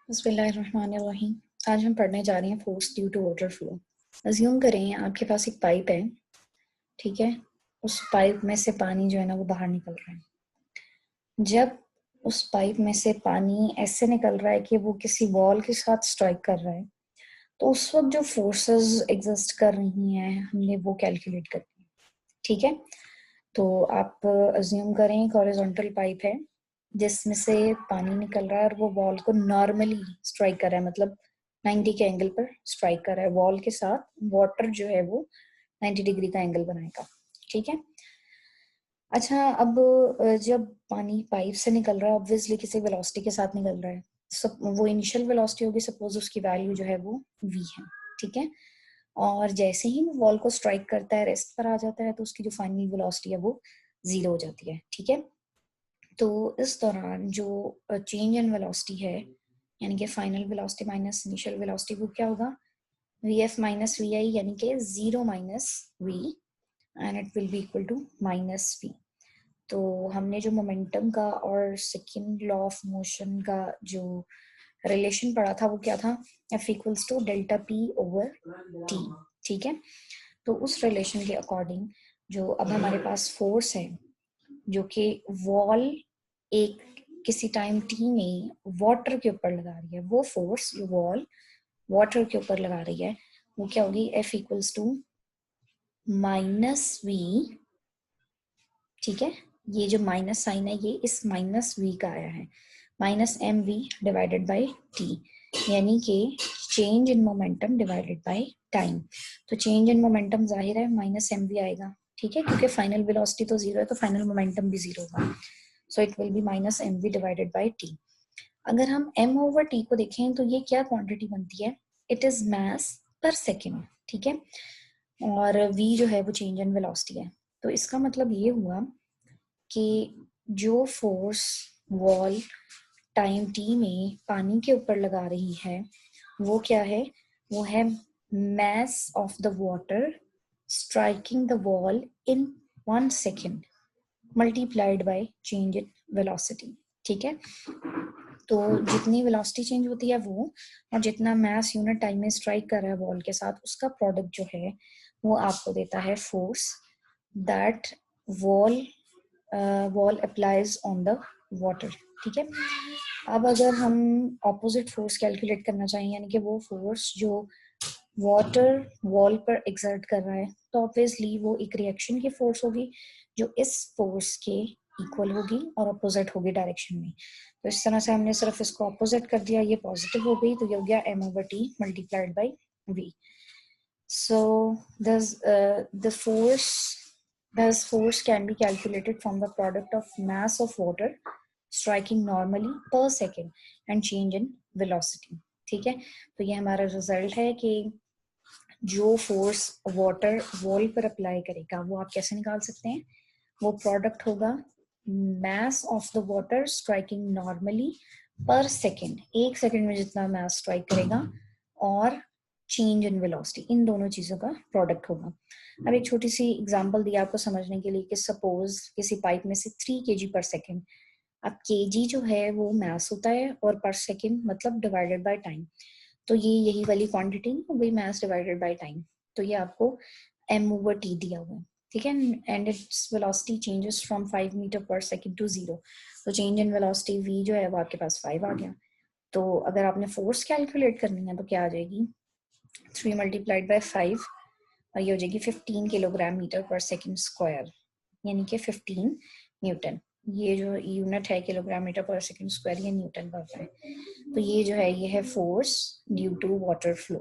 बिस्मिल्लाहिर्रहमानिर्रहीम। आज हम पढ़ने जा रहे हैं force due to water flow. Assume करें आपके पास एक पाइप है, ठीक है। उस पाइप में से पानी जो है ना वो बाहर निकल रहा है। जब उस पाइप में से पानी ऐसे निकल रहा है कि वो किसी वॉल के साथ स्ट्राइक कर रहा है, तो उस वक्त जो फोर्सेस एग्जिस्ट कर रही हैं हमने वो कैलकुलेट करनी है, ठीक है। तो आप अज्यूम करें एक हॉरिजॉन्टल पाइप है जिसमें से पानी निकल रहा है और वो वॉल को नॉर्मली स्ट्राइक कर रहा है, मतलब 90 के एंगल पर स्ट्राइक कर रहा है। वॉल के साथ वाटर जो है वो 90 डिग्री का एंगल बनाएगा, ठीक है। अच्छा, अब जब पानी पाइप से निकल रहा है ऑब्वियसली किसी वेलोसिटी के साथ निकल रहा है। सब वो इनिशियल वेलोसिटी होगी, सपोज उसकी वैल्यू जो है वो v है, ठीक है। और जैसे ही वो वॉल को स्ट्राइक करता है, रेस्ट पर आ जाता है, तो उसकी जो फाइनल वेलोसिटी है वो 0 हो जाती है, ठीक है। तो इस दौरान जो चेंज इन वेलोसिटी है, यानी कि final velocity minus initial velocity, वो क्या होगा? V F minus V I, यानी कि 0 minus V, and it will be equal to minus V. तो हमने जो मोमेंटम का और सेकेंड लॉ ऑफ मोशन का जो रिलेशन पढ़ा था वो क्या था? F equals to delta P over T, ठीक है। तो उस रिलेशन के अकॉर्डिंग जो अब हमारे पास फोर्स है जो कि वॉल एक किसी टाइम टी में वाटर के ऊपर लगा रही है, वो फोर्स जो वॉल वाटर के ऊपर लगा रही है वो क्या होगी? F equals to minus V, ठीक है। ये जो माइनस साइन है ये इस माइनस वी का आया है, minus M V divided by T, यानी कि change in momentum divided by time. तो चेंज इन मोमेंटम जाहिर है माइनस एम वी आएगा, ठीक है, क्योंकि फाइनल वेलोसिटी तो 0 है तो फाइनल मोमेंटम भी 0 होगा। So it will be minus M V divided by T. अगर हम m ओवर t को देखें तो ये क्या क्वांटिटी बनती है? इट इज मास पर सेकेंड, ठीक है। और v जो है वो चेंज इन वेलोसिटी है। तो इसका मतलब ये हुआ कि जो फोर्स वॉल टाइम t में पानी के ऊपर लगा रही है वो क्या है? वो है mass of the water striking the wall in 1 second multiplied by change in velocity, ठीक है। तो जितनी वेलोसिटी चेंज होती है वो, और जितना मास यूनिट टाइम में स्ट्राइक कर रहा है वॉल के साथ, उसका प्रोडक्ट जो है वो आपको देता है force that wall wall applies on the water, ठीक है। अब अगर हम ऑपोजिट फोर्स कैलकुलेट करना चाहें, यानी कि वो फोर्स जो वाटर वॉल पर एक्सर्ट कर रहा है, तो ऑब्वियसली वो एक रिएक्शन की फोर्स होगी जो इस फोर्स के इक्वल होगी और अपोजिट होगी डायरेक्शन में। तो इस तरह से हमने सिर्फ इसको अपोजिट कर दिया, ये पॉजिटिव हो गई तो ये हो गया m over t multiplied by v। So the force thus force can be calculated from the product of mass of water striking normally per second and change in velocity, ठीक है। तो ये हमारा रिजल्ट है कि जो फोर्स वाटर वॉल पर apply करेगा वो आप कैसे निकाल सकते हैं? वो प्रोडक्ट होगा mass of the water striking normally per second, 1 second में जितना mass स्ट्राइक करेगा, और चेंज इन वेलोसिटी, इन दोनों चीजों का प्रोडक्ट होगा। अब एक छोटी सी एग्जांपल दी आपको समझने के लिए कि सपोज किसी पाइप में से 3 kg पर सेकेंड। अब kg जो है वो mass होता है और पर सेकेंड मतलब डिवाइडेड बाय टाइम। तो ये यही वाली क्वांटिटी हो गई mass डिवाइडेड बाय टाइम। तो ये आपको m ओवर t दिया हुआ है, ठीक है। And its velocity changes from 5 metre per second to 0। तो चेंज इन वेलोसिटी v जो है वो आपके पास 5 आ गया। तो अगर आपने फोर्स कैलकुलेट करनी है तो क्या आ जाएगी? 3 मल्टीप्लाइड बाय 5, और ये हो जाएगी 15 kilogram metre per second square, यानी कि 15 न्यूटन। ये जो यूनिट है kilogram metre per second square, ये न्यूटन का होता है। तो ये जो है ये है force due to water flow.